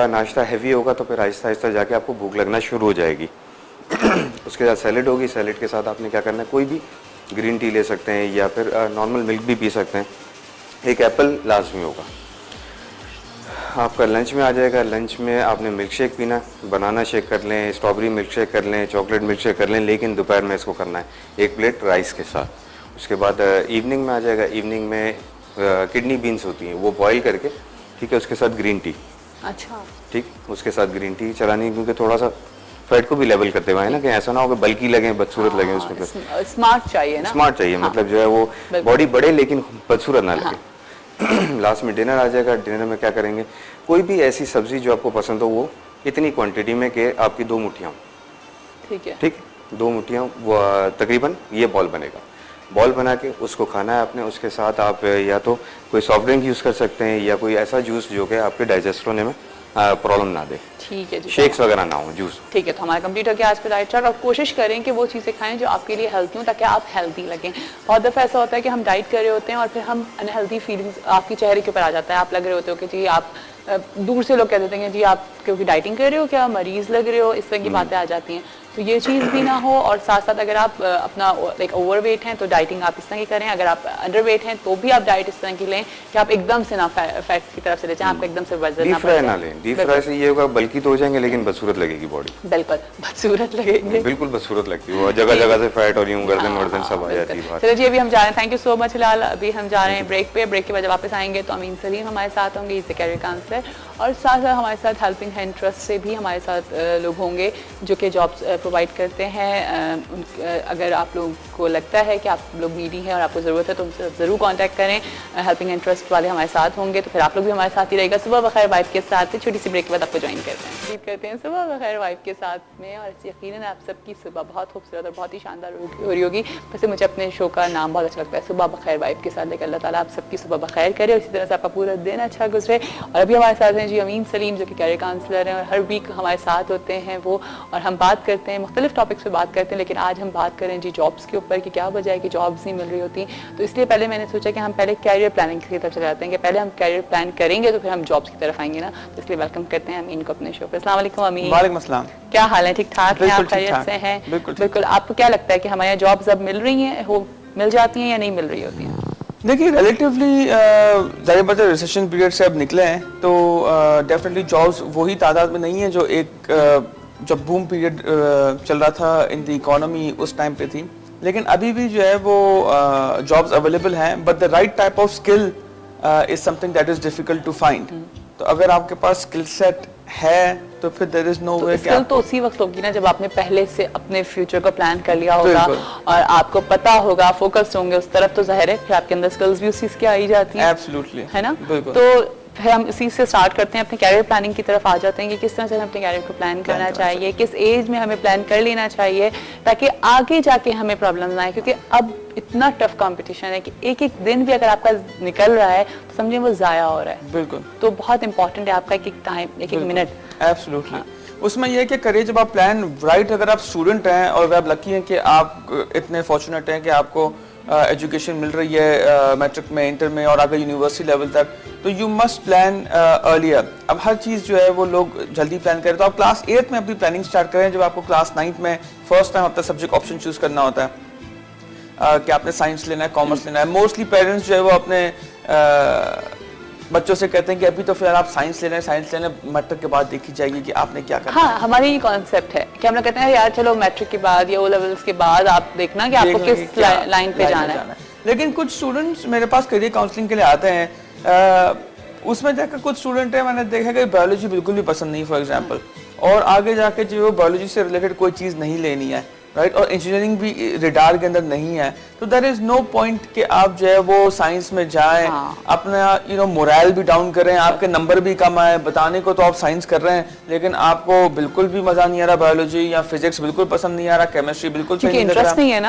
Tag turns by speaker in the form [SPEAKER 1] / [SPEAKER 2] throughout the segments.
[SPEAKER 1] नाश्ता हैवी होगा तो फिर आहिस्ता आहिस्ता जाके आपको भूख लगना शुरू हो जाएगी। उसके साथ सैलेड होगी, सैलेड के साथ आपने क्या करना है, कोई भी ग्रीन टी ले सकते हैं या फिर नॉर्मल मिल्क भी पी सकते हैं। एक एप्पल लाजमी होगा। आपका लंच में आ जाएगा, लंच में आपने मिल्क शेक पीना है, बनाना शेक कर लें, स्ट्रॉबेरी मिल्क शेक कर लें, चॉकलेट मिल्क शेक कर लें, लेकिन दोपहर में इसको करना है 1 प्लेट राइस के साथ। उसके बाद इवनिंग में आ जाएगा, इवनिंग में किडनी बीन्स होती हैं वो बॉईल करके, ठीक है, उसके साथ ग्रीन टी।
[SPEAKER 2] अच्छा,
[SPEAKER 1] ठीक, उसके साथ ग्रीन टी चलानी है, क्योंकि थोड़ा सा फैट को भी लेवल करते हुए है ना, कि ऐसा ना हो कि बल्कि लगे, बदसूरत लगे। उसमें
[SPEAKER 2] स्मार्ट चाहिए ना,
[SPEAKER 1] स्मार्ट चाहिए, मतलब जो है वो बॉडी बढ़े लेकिन बदसूरत ना लगे। लास्ट में डिनर आ जाएगा। डिनर में क्या करेंगे, कोई भी ऐसी सब्जी जो आपको पसंद हो, वो इतनी क्वांटिटी में कि आपकी 2 मुट्ठियाँ,
[SPEAKER 2] ठीक है,
[SPEAKER 1] ठीक, 2 मुट्ठियाँ वो तकरीबन ये बॉल बनेगा। बॉल बना के उसको खाना है आपने। उसके साथ आप या तो कोई सॉफ्ट ड्रिंक यूज़ कर सकते हैं या कोई ऐसा जूस जो कि आपके डाइजेस्ट होने में प्रॉब्लम ना दे।
[SPEAKER 2] ठीक है जी,
[SPEAKER 1] शेक्स वगैरह ना हो, जूस। ठीक
[SPEAKER 2] है, तो हमारा कंप्लीट हो गया आज का डाइट चार्ट। और कोशिश करें कि वो चीज़ें खाएं जो आपके लिए हेल्थी हो, ताकि आप हेल्थी लगें। बहुत दफ़ा ऐसा होता है कि हम डाइट कर रहे होते हैं और फिर हम अनहेल्थी फीलिंग्स आपके चेहरे के ऊपर आ जाता है। आप लग रहे होते हो कि जी आप दूर से लोग कह देते हैं जी आप क्योंकि डाइटिंग कर रहे हो, क्या मरीज़ लग रहे हो, इस तरह की बातें आ जाती हैं। तो ये चीज़ भी ना हो। और साथ साथ अगर आप अपना लाइक ओवरवेट हैं तो डाइटिंग आप इस तरह की करें, अगर आप अंडरवेट हैं तो भी आप डाइट इस तरह की लें कि आप एकदम से ना फैट की तरफ से ले जाएं, आपको एकदम से वजन ना
[SPEAKER 1] फ्राई ना लें। डीप फ्राई से ये होगा बल्कि तो हो जाएंगे लेकिन बदसूरत लगेगी बॉडी।
[SPEAKER 2] बिल्कुल बदसूरत लगेंगे,
[SPEAKER 1] बिल्कुल बदसूरत लगती है, जगह जगह से फैट और यूं गर्दन वर्दन सब आ जाती है।
[SPEAKER 2] चलो जी, अभी हम जा रहे हैं। थैंक यू सो मच हिलाल। अभी हम जा रहे हैं ब्रेक पे। ब्रेक के बाद वापस आएंगे तो अमीन सलीम हमारे साथ होंगे, इसे कैरियर काउंसलर, और साथ साथ हमारे साथ हेल्पिंग हैंड ट्रस्ट से भी हमारे साथ लोग होंगे जो कि जॉब्स प्रोवाइड करते हैं। अगर आप लोगों को लगता है कि आप लोग नीडी हैं और आपको ज़रूरत है तो उनसे ज़रूर कांटेक्ट करें। हेल्पिंग हैंड ट्रस्ट वाले हमारे साथ होंगे, तो फिर आप लोग भी हमारे साथ ही रहेगा। सुबह बखैर वाइफ के साथ छोटी सी ब्रेक के बाद आपको ज्वाइन करते हैं सुबह बखैर वाइफ के साथ में। और यकीनन आप सबकी सुबह बहुत खूबसूरत और बहुत ही शानदार हो रही होगी। वैसे मुझे अपने शो का नाम बहुत अच्छा लगता है, सुबह बखैर वाइफ के साथ। लेकिन अल्लाह ताला आप सबकी सुबह बखैर करे और इसी तरह से आपका पूरा दिन अच्छा गुजरे। और अभी हमारे साथ हैं जी अमीन सलीम, जो कि कैरियर काउंसलर हैं और हर वीक हमारे साथ होते हैं वो, और हम बात करते हैं, मुख्तलिफ टॉपिक्स पे बात करते हैं। लेकिन आज हम बात करें जी जॉब्स के ऊपर कि क्या वजह है कि जॉब्स नहीं मिल रही होती। तो इसलिए पहले मैंने सोचा कि हम पहले कैरियर प्लानिंग की तरफ चले जाते हैं, कि पहले हम कैरियर प्लान करेंगे तो फिर हम जॉब्स की तरफ आएंगे ना। तो इसलिए वेलकम करते हैं अमीन को अपने शो पे। अस्सलाम वालेकुम अमीन।
[SPEAKER 3] वालेकुम अस्सलाम।
[SPEAKER 2] क्या हाल है, ठीक ठाक हैं आप, खैरियत से हैं? बिल्कुल। आपको क्या लगता है कि हमारे यहाँ जॉब्स अब मिल रही हैं, मिल जाती हैं या नहीं मिल रही होती हैं?
[SPEAKER 3] देखिए रिलेटिवली ज़ाहिर बात है रिसेशन पीरियड से अब निकले हैं तो डेफिनेटली जॉब्स वही तादाद में नहीं है जो एक जब बूम पीरियड चल रहा था इन द इकोनॉमी उस टाइम पे थी। लेकिन अभी भी जो है वो जॉब्स अवेलेबल हैं, but the right type of skill is something that is difficult to find. तो अगर आपके पास स्किल सेट है तो फिर there is no way.
[SPEAKER 2] Skill तो उसी वक्त होगी ना जब आपने पहले से अपने फ्यूचर को प्लान कर लिया होगा और आपको पता होगा, फोकस होंगे उस तरफ, तो जाहिर है फिर आपके अंदर स्किल्स भी उस चीज की आ ही जाती हैं।
[SPEAKER 3] एब्सोल्युटली,
[SPEAKER 2] है ना। तो फिर हम इसी से स्टार्ट करते हैं, अपने कैरियर प्लानिंग की तरफ आ जाते हैं कि किस तरह से हमें अपने कैरियर को प्लान करना चाहिए, किस एज में हमें प्लान कर लेना चाहिए ताकि आगे जाके हमें प्रॉब्लम ना आए। क्योंकि अब इतना टफ कंपटीशन है कि एक एक दिन भी अगर आपका निकल रहा है तो समझिए वो जाया हो रहा है।
[SPEAKER 3] बिल्कुल।
[SPEAKER 2] तो बहुत इंपॉर्टेंट है आपका एक एक टाइम, एक एक मिनट।
[SPEAKER 3] एब्सोल्युटली। उसमें यह है कि करिए जब आप प्लान राइट, अगर आप स्टूडेंट हैं और आप लकी हैं कि आप इतने फॉर्चुनेट हैं कि आपको एजुकेशन मिल रही है मैट्रिक में, इंटर में और आगे यूनिवर्सिटी लेवल तक, तो यू मस्ट प्लान अर्लियर। अब हर चीज़ जो है वो लोग जल्दी प्लान करें, तो आप क्लास 8 में अपनी प्लानिंग स्टार्ट करें जब आपको क्लास 9 में फर्स्ट टाइम अपना सब्जेक्ट ऑप्शन चूज़ करना होता है कि आपने साइंस लेना है, कॉमर्स लेना है। मोस्टली पेरेंट्स जो है वो अपने बच्चों से कहते हैं कि अभी तो फिर आप साइंस लेना है, मैट्रिक के बाद देखी जाएगी कि आपने क्या करना है।
[SPEAKER 2] हमारी ये कॉन्सेप्ट है कि हम लोग कहते हैं यार चलो मैट्रिक के बाद या ओ लेवल्स के बाद आप देखना कि आपको किस लाइन पे जाना है।
[SPEAKER 3] लेकिन कुछ स्टूडेंट्स मेरे पास करियर काउंसलिंग के लिए आते हैं, उसमें जाकर कुछ स्टूडेंट है मैंने देखा कि बायोलॉजी बिल्कुल भी पसंद नहीं फॉर एग्जांपल, और आगे जाके जो बायोलॉजी से रिलेटेड कोई चीज़ नहीं लेनी है, राइट, और इंजीनियरिंग भी रेडार के अंदर नहीं है, तो देयर इज नो पॉइंट कि आप जो है वो साइंस में जाएं, अपना मोरल भी डाउन करें, आपके नंबर भी कम आए, बताने को तो आप साइंस कर रहे हैं लेकिन आपको बिल्कुल भी मजा नहीं आ रहा, बायोलॉजी या फिजिक्स बिल्कुल पसंद नहीं आ रहा, केमिस्ट्री बिल्कुल सही नहीं लग रहा,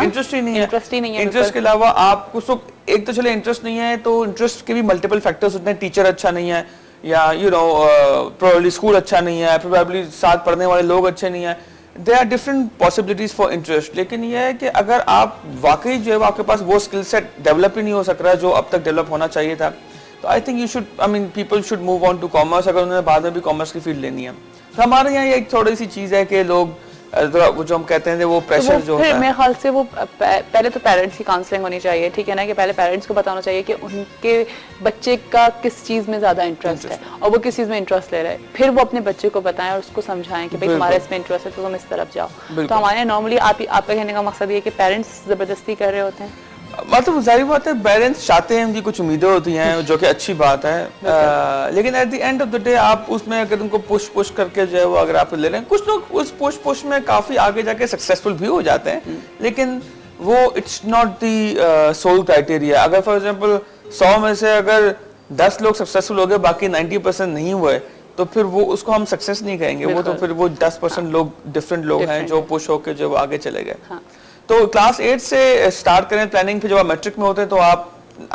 [SPEAKER 3] इंटरेस्ट ही नहीं है। इंटरेस्ट के अलावा आपको एक तो चले इंटरेस्ट नहीं है, तो इंटरेस्ट के भी मल्टीपल फैक्टर्स होते हैं, टीचर अच्छा नहीं है या प्रोबेबली स्कूल अच्छा नहीं है, प्रोबेबली साथ पढ़ने वाले लोग अच्छे नहीं है, there are different possibilities for interest. लेकिन यह है कि अगर आप वाकई जो है आपके पास वो स्किल सेट डेवलप ही नहीं हो सक रहा है जो अब तक डेवलप होना चाहिए था, तो I think you should, I mean people should move on to commerce अगर उन्होंने बाद में भी कॉमर्स की फील्ड लेनी है। तो हमारे यहाँ ये एक थोड़ी सी चीज़ है कि लोग वो जो हम कहते हैं वो प्रेशर जो होता है,
[SPEAKER 2] मेरे ख्याल से वो पहले तो पेरेंट्स की काउंसलिंग होनी चाहिए, ठीक है ना, कि पहले पेरेंट्स को बताना चाहिए कि उनके बच्चे का किस चीज़ में ज़्यादा इंटरेस्ट है और वो किस चीज़ में इंटरेस्ट ले रहा है, फिर वो अपने बच्चे को बताएं और उसको समझाएं कि भाई तुम्हारा इसमें इंटरेस्ट है तो तुम इस तरफ जाओ। तो हमारे नॉर्मली आपका कहने का मकसद ये कि पेरेंट्स ज़बरदस्ती कर रहे होते हैं।
[SPEAKER 3] मतलब जाहिर बात है पेरेंट्स चाहते हैं, उनकी कुछ उम्मीदें होती हैं जो कि अच्छी बात है, लेकिन at the end of the day आप उसमें अगर उनको पुश करके जो है वो अगर आप ले रहे हैं, कुछ लोग उस पुश में काफ़ी आगे जाके सक्सेसफुल भी हो जाते हैं, लेकिन वो it's not the sole criteria. अगर फॉर एग्जांपल 100 में से अगर 10 लोग सक्सेसफुल हो गए, बाकी 90% नहीं हुए, तो फिर वो उसको हम सक्सेस नहीं कहेंगे, वो तो फिर वो 10% लोग डिफरेंट लोग हैं जो पुश होकर जो आगे चले गए। तो क्लास 8 से स्टार्ट करें प्लानिंग, फिर जब आप मैट्रिक में होते हैं तो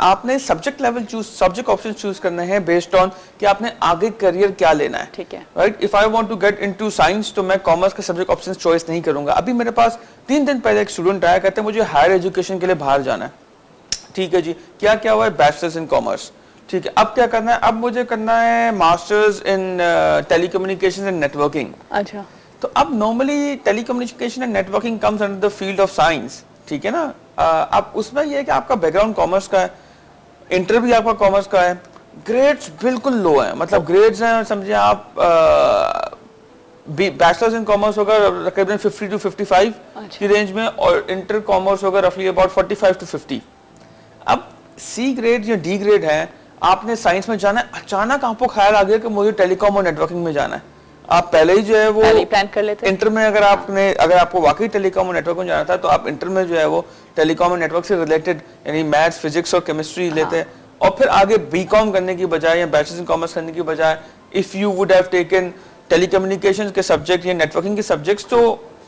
[SPEAKER 3] आपने subject level subject option choose करना है बेस्ड ऑन कि आपने आगे करियर क्या लेना है,
[SPEAKER 2] ठीक है,
[SPEAKER 3] right. If I want to get into science तो मैं कॉमर्स के सब्जेक्ट ऑप्शन चॉइस नहीं करूंगा। अभी मेरे पास 3 दिन पहले एक स्टूडेंट आया, कहते हैं मुझे हायर एजुकेशन के लिए बाहर जाना है, ठीक है जी, क्या क्या हुआ है, बैचलर्स इन कॉमर्स, ठीक है, अब क्या करना है, अब मुझे करना है masters in telecommunication and networking.
[SPEAKER 2] अच्छा,
[SPEAKER 3] तो अब normally telecommunication and networking comes under the field of science, ठीक है ना। अब उसमें ये है कि आपका बैकग्राउंड कॉमर्स का है, इंटर भी आपका कॉमर्स का है, ग्रेड्स बिल्कुल लो है, मतलब ग्रेड्स हैं समझिए आप बैचलर्स इन कॉमर्स होगा तकरीबन 50 to 55 की रेंज में, और इंटर कॉमर्स होगा रफली अबाउट 45 to 50। अब सी ग्रेड या डी ग्रेड है, आपने साइंस में जाना है, अचानक आपको ख्याल आ गया कि मुझे टेलीकॉम और नेटवर्किंग में जाना है, आप पहले ही जो है वो
[SPEAKER 2] प्लान कर लेते हैं।
[SPEAKER 3] इंटर में अगर आपको वाकई टेलीकॉम और नेटवर्क में जाना था तो आप इंटर में जो है वो टेलीकॉम और नेटवर्क से रिलेटेड यानी मैथ्स, फिजिक्स और केमिस्ट्री लेते हैं, और फिर आगे बीकॉम करने की बजाय या बैचलर्स इन कॉमर्स करने की बजाय if you would have taken telecommunications के सब्जेक्ट या नेटवर्किंग के सब्जेक्ट्स तो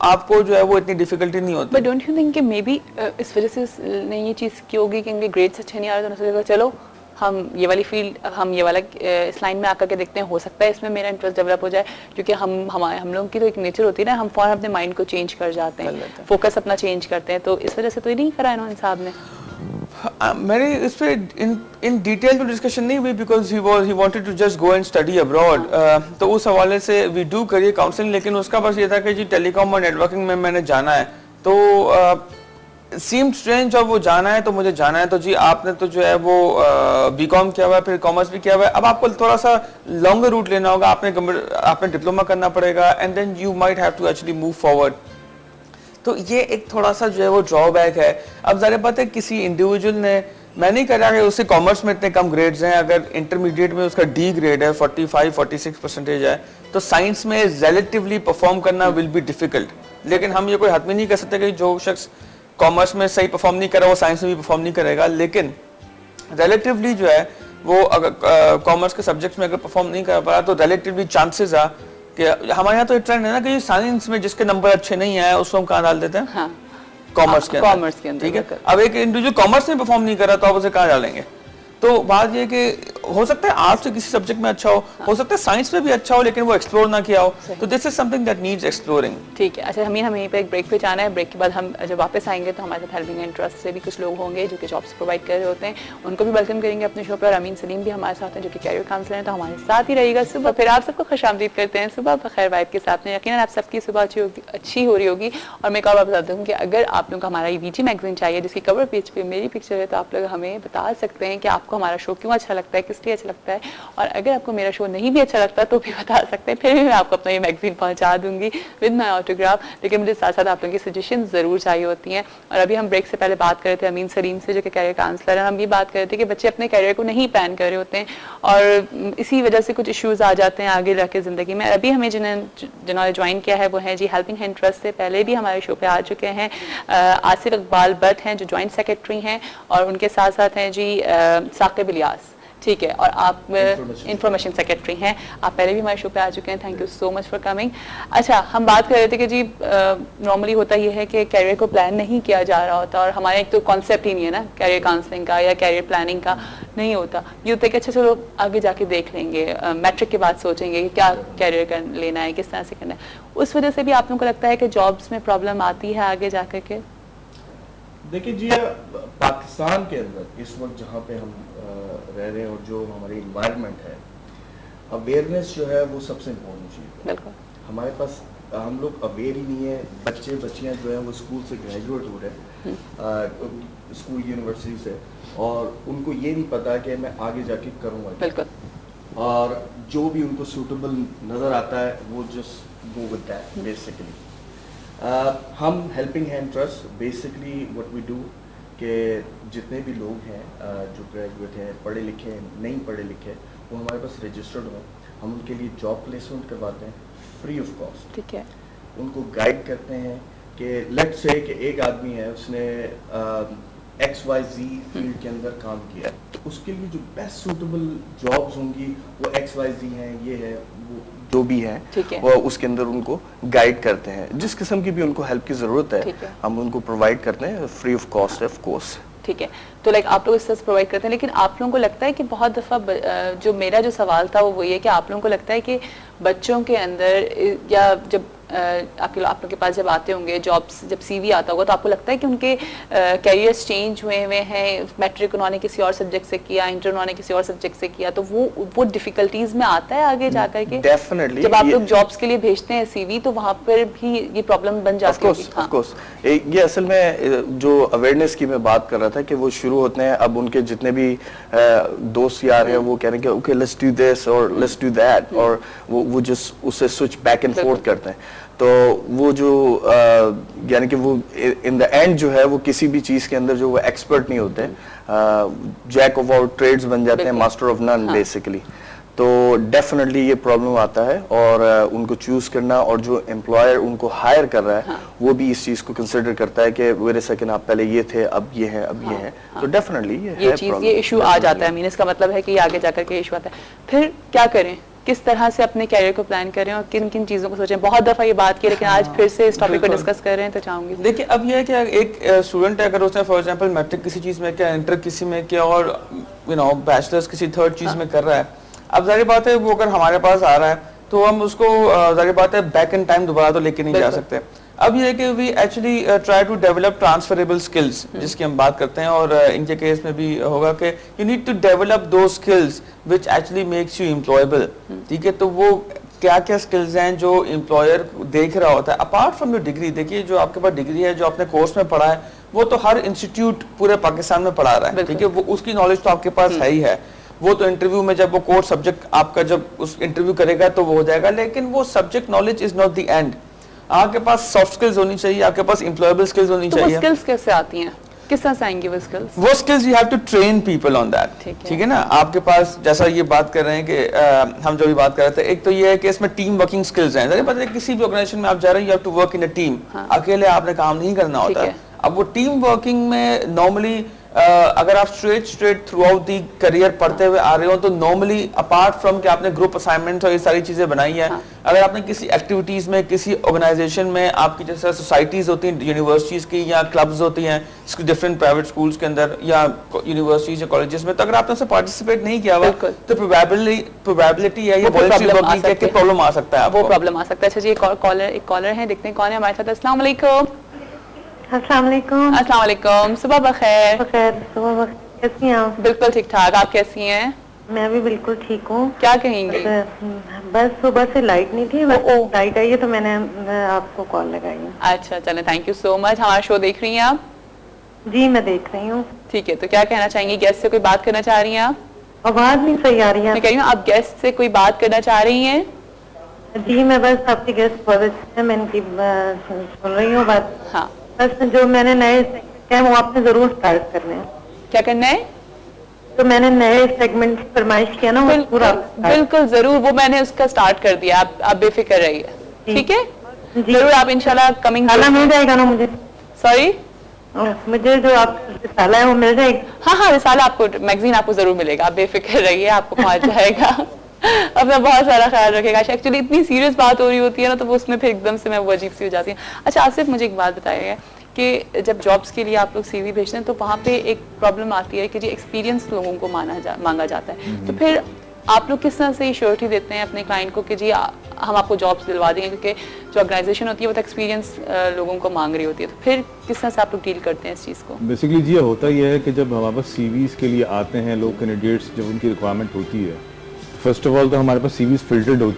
[SPEAKER 3] आपको जो है वो इतनी डिफिकल्टी नहीं होती।
[SPEAKER 2] बट डोंट यू थिंक कि मे बी इस वजह से नहीं ये चीज़ की होगी कि इनके ग्रेड्स अच्छे नहीं आ रहे, तो सोचेगा चलो हम ये वाली फील्ड, हम ये वाला इस लाइन में आकर के देखते हैं, हो सकता है इसमें मेरा इंटरेस्ट डेवलप हो जाए, क्योंकि हम लोगों की तो एक नेचर होती है ना, हम फौरन अपने माइंड को चेंज कर जाते हैं, फोकस अपना चेंज करते हैं, तो इस वजह से तो ये नहीं करा इन्होंने साहब ने।
[SPEAKER 3] मेरी इस पे इन डिटेल तो डिस्कशन नहीं हुई because he wanted to just go and study abroad, तो उस हवाले से वी डू करियर काउंसलिंग, लेकिन उसका बस ये था कि जी टेलीकॉम और नेटवर्किंग में मैंने जाना है, तो सीम स्ट्रेंज और वो जाना है तो मुझे जाना है, तो जी आपने तो जो है वो बीकॉम किया हुआ है, फिर कॉमर्स भी किया हुआ है, अब आपको थोड़ा सा लॉन्गर रूट लेना होगा, आपने डिप्लोमा करना पड़ेगा and then you might have to actually move forward. तो ये एक थोड़ा सा जो है वो ड्रॉबैक है। अब ज़ाहिर बात है किसी इंडिविजुअल ने, मैं नहीं कह रहा कि उससे कॉमर्स में इतने कम ग्रेड्स हैं, अगर इंटरमीडिएट में उसका डी ग्रेड है 45-46% है, तो साइंस में रिलेटिवली परफॉर्म करना विल बी डिफिकल्ट, लेकिन हम ये कोई हतमी नहीं कर सकते कि जो शख्स कॉमर्स में सही परफॉर्म नहीं कर रहा वो साइंस में भी परफॉर्म नहीं करेगा, लेकिन रिलेटिवली जो है वो अगर कॉमर्स के सब्जेक्ट्स में अगर परफॉर्म नहीं कर पा रहा तो रिलेटिवली चांसेस है कि हमारे यहाँ तो एक ट्रेंड है ना कि साइंस में जिसके नंबर अच्छे नहीं आए उसको हम कहाँ डाल देते हैं, हाँ, कॉमर्स के अंदर, ठीक है। अब एक इंडिविजुअल कॉमर्स में परफॉर्म नहीं कर रहा तो आप उसे कहाँ डालेंगे? तो बात ये कि हो सकता है आर्ट्स से किसी सब्जेक्ट में अच्छा हो सकता है साइंस में भी अच्छा हो, लेकिन वो एक्सप्लोर ना किया हो, तो this is something that needs exploring.
[SPEAKER 2] ठीक है, अच्छा हमें यहीं पे एक ब्रेक पे जाना है, ब्रेक के बाद हम जब वापस आएंगे तो हमारे साथ हेल्पिंग इंटरेस्ट से भी कुछ लोग होंगे जो कि जॉब्स प्रोवाइड कर रहे होते हैं, उनको भी वेलकम करेंगे अपने शो पर। अमीन सलीम भी हमारे साथ हैं जो कि कैरियर काउंसलर हैं, तो हमारे साथ ही रहिएगा सुबह। फिर आप सबको खुशामदीद करते हैं सुबह बखैर वाइब के साथ में। यकीनन आप सबकी सुबह अच्छी हो रही होगी। और मैं एक और बात बता दूँ कि अगर आप लोग को हमारा ये वीजी मैगजीन चाहिए जिसकी कवर पेज पे मेरी पिक्चर है, तो आप लोग हमें बता सकते हैं कि आपको हमारा शो क्यों अच्छा लगता है, किस लिए अच्छा लगता है, और अगर आपको मेरा शो नहीं भी अच्छा लगता तो भी बता सकते हैं, फिर भी मैं आपको अपना ये मैगजीन पहुंचा दूंगी विद माय ऑटोग्राफ। लेकिन मुझे साथ साथ आप लोगों की सजेशन ज़रूर चाहिए होती हैं। और अभी हम ब्रेक से पहले बात कर रहे थे अमीन सलीम से जो कि कैरियर काउंसलर हैं, हम ये बात कर रहे थे कि बच्चे अपने कैरियर को नहीं प्लान कर रहे होते हैं और इसी वजह से कुछ इश्यूज़ आ जाते हैं आगे जाके ज़िंदगी में। अभी हमें जिन्होंने ज्वाइन किया है वो है जी हेल्पिंग हैंड ट्रस्ट से पहले भी हमारे शो पर आ चुके हैं आसिफ इकबाल भट्ट हैं जो जॉइंट सेक्रेटरी हैं, और उनके साथ साथ हैं जी साकिब इलियास, ठीक है, और आप इंफॉर्मेशन सेक्रेटरी हैं। आप पहले भी हमारे शो पे आ चुके हैं, thank you so much for coming. अच्छा, हम बात कर रहे थे कि जी नॉर्मली होता ये है कि कैरियर को प्लान नहीं किया जा रहा होता, और हमारा एक तो कॉन्सेप्ट ही नहीं है ना कैरियर काउंसलिंग का या कैरियर प्लानिंग का, नहीं होता। ये होता है कि अच्छा चलो आगे जाके देख लेंगे, मैट्रिक के बाद सोचेंगे कि क्या कैरियर कर लेना है, किस तरह से करना है। उस वजह से भी आप लोगों को लगता है कि जॉब्स में प्रॉब्लम आती है आगे जाकर के?
[SPEAKER 4] देखिए जी, पाकिस्तान के अंदर इस वक्त जहाँ पे हम रह रहे हैं और जो हमारी इन्वायरमेंट है, अवेयरनेस जो है वो सबसे इम्पोर्टेंट चीज़ है।
[SPEAKER 2] बिल्कुल।
[SPEAKER 4] हमारे पास हम लोग अवेयर ही नहीं है, बच्चे बच्चियाँ जो हैं वो स्कूल से ग्रेजुएट हो रहे हैं, स्कूल यूनिवर्सिटी से, और उनको ये नहीं पता कि मैं आगे जाके करूँगा।
[SPEAKER 2] बिल्कुल।
[SPEAKER 4] और जो भी उनको सूटेबल नज़र आता है वो just go with that basically. हम helping hand trust basically what we do कि जितने भी लोग हैं जो ग्रेजुएट हैं, पढ़े लिखे हैं, नहीं पढ़े लिखे, वो हमारे पास रजिस्टर्ड हों, हम उनके लिए जॉब प्लेसमेंट करवाते हैं फ्री ऑफ कॉस्ट।
[SPEAKER 2] ठीक है।
[SPEAKER 4] उनको गाइड करते हैं कि लेट्स से कि एक आदमी है, उसने XYZ फील्ड के अंदर काम किया, तो उसके लिए जो बेस्ट सूटेबल जॉब्स होंगी वो XYZ हैं, ये है, वो जो भी है, वो उसके अंदर उनको गाइड करते हैं। जिस किस्म की भी उनको हेल्प की ज़रूरत है हम उनको प्रोवाइड करते हैं free of cost of course.
[SPEAKER 2] ठीक है, तो लाइक आप लोग इस तरह से प्रोवाइड करते हैं, लेकिन आप लोगों को लगता है कि बहुत दफ़ा जो मेरा जो सवाल था वो ये है कि आप लोगों को लगता है कि बच्चों के अंदर या जब आप लोग के पास जब आते होंगे जॉब्स, जब CV आता होगा, तो आपको लगता है कि उनके कैरियर्स चेंज हुए हैं, मैट्रिक उन्होंने किसी और सब्जेक्ट से किया, इंटर उन्होंने किसी और सब्जेक्ट से किया, तो वो डिफिकल्टीज में आता है आगे जाकर के?
[SPEAKER 4] डेफिनेटली।
[SPEAKER 2] जब आप लोग जॉब्स के लिए भेजते हैं CV, तो वहाँ पर भी ये प्रॉब्लम बन जाती है।
[SPEAKER 4] ऑफ कोर्स ये असल में जो अवेयरनेस की मैं बात कर रहा था कि वो शुरू होते हैं, अब उनके जितने भी दोस्त यार हैं वो कह रहे हैं कि ओके लेट्स डू दिस और लेट्स डू दैट, और वो जस्ट उससे स्विच बैक एंड फोर्थ करते हैं। तो वो जो यानी कि वो इन द एंड जो है वो किसी भी चीज़ के अंदर जो वो एक्सपर्ट नहीं होते, जैक ऑफ ऑल ट्रेड्स बन जाते हैं, मास्टर ऑफ नन बेसिकली। तो डेफिनेटली ये प्रॉब्लम आता है, और उनको चूज करना, और जो एम्प्लॉयर उनको हायर कर रहा है वो भी इस चीज़ को कंसिडर करता है कि वेट अ सेकंड, आप पहले ये थे, अब ये है, अब ये है। तो डेफिनेटली
[SPEAKER 2] ये इशू आ जाता है। मीन इसका मतलब है कि ये आगे जाकर के इशू आता है। फिर क्या करें, किस तरह से अपने कैरियर को प्लान करें और किन किन चीज़ों को सोचें? बहुत दफ़ा ये बात की, लेकिन आज फिर से इस टॉपिक को डिस्कस कर रहे हैं, तो चाहूँगी।
[SPEAKER 3] देखिए अब यह है कि एक स्टूडेंट है, अगर उसने फॉर एग्जांपल मैट्रिक किसी चीज़ में किया, इंटर किसी में किया, और बैचलर्स किसी थर्ड चीज़ में कर रहा है, अब जाहिर बात है वो अगर हमारे पास आ रहा है तो हम उसको जाहिर बात है बैक इन टाइम दोबारा तो लेके नहीं जा सकते। अब ये है कि we actually try to develop transferable skills, जिसकी हम बात करते हैं, और इनके केस में भी होगा कि यू नीड टू डेवलप दो skills which actually makes you employable. ठीक है, तो वो क्या क्या स्किल्स हैं जो एम्प्लॉयर देख रहा होता है अपार्ट फ्रॉम योर डिग्री? देखिए जो आपके पास डिग्री है, जो आपने कोर्स में पढ़ा है, वो तो हर इंस्टीट्यूट पूरे पाकिस्तान में पढ़ा रहा है। ठीक है, वो उसकी नॉलेज तो आपके पास है ही है, वो तो इंटरव्यू में जब वो कोर सब्जेक्ट आपका जब उस इंटरव्यू करेगा तो वो हो जाएगा, लेकिन वो subject knowledge is not the end. आपके पास सॉफ्ट स्किल्स होनी चाहिए, आपके पास एम्प्लॉयबल स्किल्स होनी चाहिए।
[SPEAKER 2] वो स्किल्स कैसे आती हैं, किस तरह से आएंगी वो स्किल्स?
[SPEAKER 3] वो skills you have to train people on that. ठीक है ना, आपके पास जैसा ये बात कर रहे हैं कि हम जो भी बात कर रहे थे, एक तो ये है कि इसमें टीम वर्किंग स्किल्स हैं। जरा पता है किसी भी ऑर्गेनाइजेशन में आप जा रहे हैं, you have to work in a team. अकेले आपने काम नहीं करना होता है। अब वो टीम वर्किंग में नॉर्मली अगर आप straight through out the career पढ़ते हुए आ रहे हो, तो नॉर्मली अपार्ट फ्रॉम कि आपने ग्रुप असाइनमेंट्स और ये सारी चीजें बनाई है, अगर आपने किसी एक्टिविटीज में, किसी ऑर्गेनाइजेशन में, आपकी जैसे सोसाइटीज होती हैं यूनिवर्सिटीज की या क्लब्स होती हैं डिफरेंट प्राइवेट स्कूल्स के अंदर या यूनिवर्सिटीज या कॉलेजेस में, तो अगर आपने उससे पार्टिसिपेट नहीं किया हुआ तो प्रोबेबिलिटी है ये वॉलंटरी वर्किंग के प्रॉब्लम आ सकता है,
[SPEAKER 2] वो प्रॉब्लम आ सकता है। अच्छा जी, एक कॉलर है, देखते हैं कौन है हमारे साथ। अस्सलाम वालेकुम।
[SPEAKER 5] अस्सलाम
[SPEAKER 2] वालेकुम। सुबह बखैर।
[SPEAKER 5] सुबह बखैर। कैसी हैं आप?
[SPEAKER 2] बिल्कुल ठीक ठाक, आप कैसी हैं?
[SPEAKER 5] मैं भी बिल्कुल ठीक हूँ।
[SPEAKER 2] क्या कहेंगी?
[SPEAKER 5] बस सुबह से लाइट नहीं थी, बस लाइट आई है तो मैंने आपको कॉल लगाई है।
[SPEAKER 2] अच्छा चले, थैंक यू सो मच। हमारा शो देख रही हैं आप?
[SPEAKER 5] जी मैं देख रही हूँ।
[SPEAKER 2] ठीक है, तो क्या कहना चाहेंगी? गेस्ट से कोई बात करना चाह रही हैं आप?
[SPEAKER 5] आवाज नहीं सही आ रही है।
[SPEAKER 2] मैं कह रही हूँ आप गेस्ट से कोई बात करना चाह रही हैं?
[SPEAKER 5] जी मैं बस आपकी गेस्ट बहुत अच्छी है, मैं इनकी सुन रही हूँ बात।
[SPEAKER 2] हाँ,
[SPEAKER 5] बस जो मैंने नए सेगमेंट वो आपने जरूर स्टार्ट करने हैं।
[SPEAKER 2] क्या करना है?
[SPEAKER 5] तो मैंने नए सेगमेंट की फरमाइश किया ना, वो पूरा
[SPEAKER 2] बिल्कुल जरूर, वो मैंने उसका स्टार्ट कर दिया, आप बेफिक्र रहिए। ठीक है, जरूर आप इंशाल्लाह कमिंग
[SPEAKER 5] मिल जाएगा ना मुझे?
[SPEAKER 2] सॉरी,
[SPEAKER 5] मुझे जो आप रिसाला है वो मिल जाएगा?
[SPEAKER 2] हाँ, रिसाला आपको, मैगजीन आपको जरूर मिलेगा, आप बेफिक्र रहिए, आपको पहुंच जाएगा। अपना बहुत सारा ख्याल रखेगा। एक्चुअली इतनी सीरियस बात हो रही होती है ना, तो वो उसमें फिर एकदम से मैं वो अजीब सी हो जाती है। अच्छा आसिफ, मुझे एक बात बताइए कि जब जॉब्स के लिए आप लोग CV भेजते हैं तो वहाँ पे एक प्रॉब्लम आती है कि जी एक्सपीरियंस लोगों को मांगा जाता है, तो फिर आप लोग किस तरह से श्योरिटी देते हैं अपने क्लाइंट को कि जी हम आपको जॉब्स दिलवा देंगे, क्योंकि जो ऑर्गेनाइजेशन होती है वो तो एक्सपीरियंस लोगों को मांग रही होती है, तो फिर किस तरह से आप लोग डील करते हैं इस चीज़ को?
[SPEAKER 6] बेसिकली जी होता ये है कि जब हमारे पास सीवीज के लिए आते हैं लोग कैंडिडेट्स, जब उनकी रिक्वायरमेंट होती है, फर्स्ट ऑफ ऑल तो हमारे पास सीवीज फिल्टर्ड होती है।